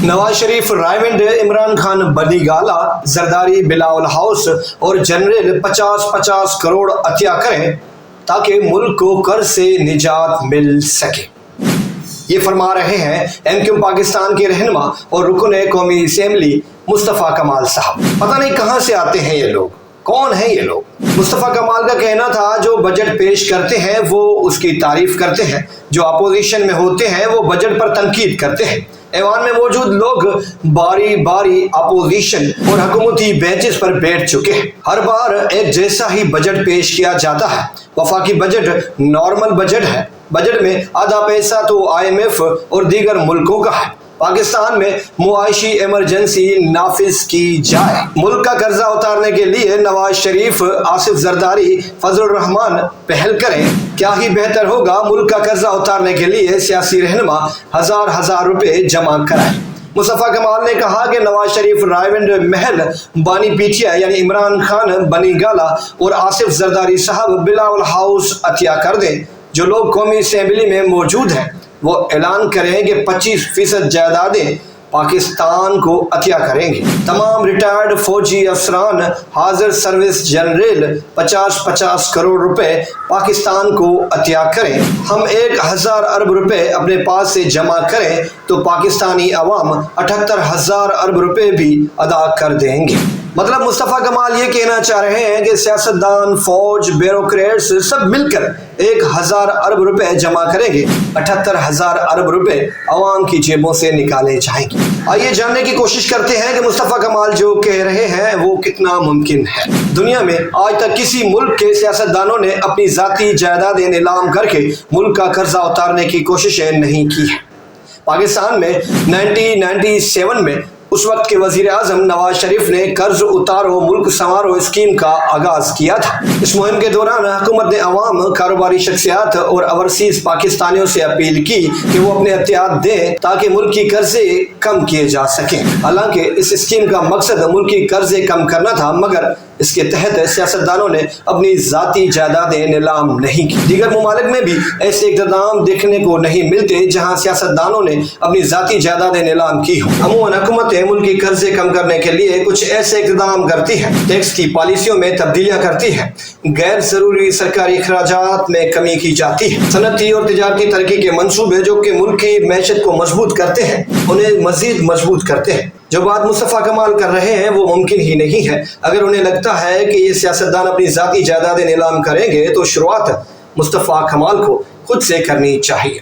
Nawaz Sharif Raiwind, Imran Khan Banigala, Zardari Bilawal house और general 50-50 crore Atiya करें ताकि मुल्क को कर्ज से निजात मिल सके। ये फरमा रहे हैं एमक्यू पाकिस्तान के रहनुमा और रुकन कौमी असेंबली मुस्तफ़ा कमाल साहब। पता नहीं कहां से आते हैं ये लोग, कौन है ये लोग। मुस्तफ़ा कमाल का कहना था जो बजट पेश करते हैं वो उसकी तारीफ करते हैं, जो अपोजिशन में होते हैं वो बजट पर तनकीद करते हैं। ऐवान में मौजूद लोग बारी बारी अपोजिशन और हुकूमती बेंचेस पर बैठ चुके हैं। हर बार एक जैसा ही बजट पेश किया जाता है। वफाकी बजट नॉर्मल बजट है। बजट में आधा पैसा तो IMF और दीगर मुल्कों का है। पाकिस्तान में मुआशी इमरजेंसी नाफिज की जाए। मुल्क का कर्जा उतारने के लिए नवाज शरीफ, आसिफ जरदारी, फजलुर रहमान पहल करें। क्या ही बेहतर होगा, मुल्क का कर्जा उतारने के लिए सियासी रहनुमा हजार रुपए जमा कराएं। मुस्तफ़ा कमाल ने कहा कि नवाज शरीफ रायविंड महल बानी पीटिया यानी इमरान खान बनीगाला और आसिफ जरदारी साहब बिलावल हाउस अतिया कर दें। जो लोग कौमी असेंबली में मौजूद हैं वो ऐलान करें कि 25% जायदादें पाकिस्तान को अतिया करेंगे। तमाम रिटायर्ड फौजी अफसरान, हाजिर सर्विस जनरल 50-50 करोड़ रुपए पाकिस्तान को अतिया करें। हम 1000 अरब रुपए अपने पास से जमा करें तो पाकिस्तानी अवाम 78,000 अरब रुपए भी अदा कर देंगे। मतलब मुस्तफ़ा कमाल ये कहना चाह रहे हैं कि सियासतदान, फौज, ब्यूरोक्रेट्स सब मिलकर 1000 अरब रुपए जमा करेंगे, 78,000 अरब रुपए अवाम की जेबों से निकाले जाएंगे। आइए जानने की कोशिश करते हैं कि मुस्तफ़ा कमाल जो कह रहे हैं वो कितना मुमकिन है। दुनिया में आज तक किसी मुल्क के सियासतदानों ने अपनी जाती जायदादें नीलाम करके मुल्क का कर्जा उतारने की कोशिशें नहीं की है। पाकिस्तान में 1997 में उस वक्त के वजीर आजम नवाज शरीफ ने कर्ज उतारो मुल्क संवारो स्कीम का आगाज किया था। इस मुहिम के दौरान हुकूमत ने अवाम, कारोबारी शख्सियात और ओवरसीज पाकिस्तानियों से अपील की कि वो अपने एहतियात दें ताकि मुल्क की कर्जे कम किए जा सकें। हालांकि इस स्कीम का मकसद मुल्क की कर्जे कम करना था, मगर इसके तहत सियासतदानों ने अपनी जाती जायदादें नीलाम नहीं की। दीगर ममालिक में भी ऐसे इक़्तिदाम देखने को नहीं मिलते जहां सियासतदानों ने अपनी जाती जायदादें नीलाम की हो। अमूमन हुकूमतें मुल्क की कर्जे कम करने के लिए कुछ ऐसे इक़्तिदाम करती है, टैक्स की पॉलिसियों में तब्दीलियां करती है, गैर जरूरी सरकारी अखराजात में कमी की जाती है। सनती और तिजारती तरक्की के मंसूबे जो कि मुल्क की मैशत को मजबूत करते हैं उन्हें मजीद मजबूत करते हैं। जो बात मुस्तफ़ा कमाल कर रहे हैं वो मुमकिन ही नहीं है। अगर उन्हें लगता है कि ये सियासतदान अपनी जाती जायदादें नीलाम करेंगे तो शुरुआत मुस्तफ़ा कमाल को खुद से करनी चाहिए।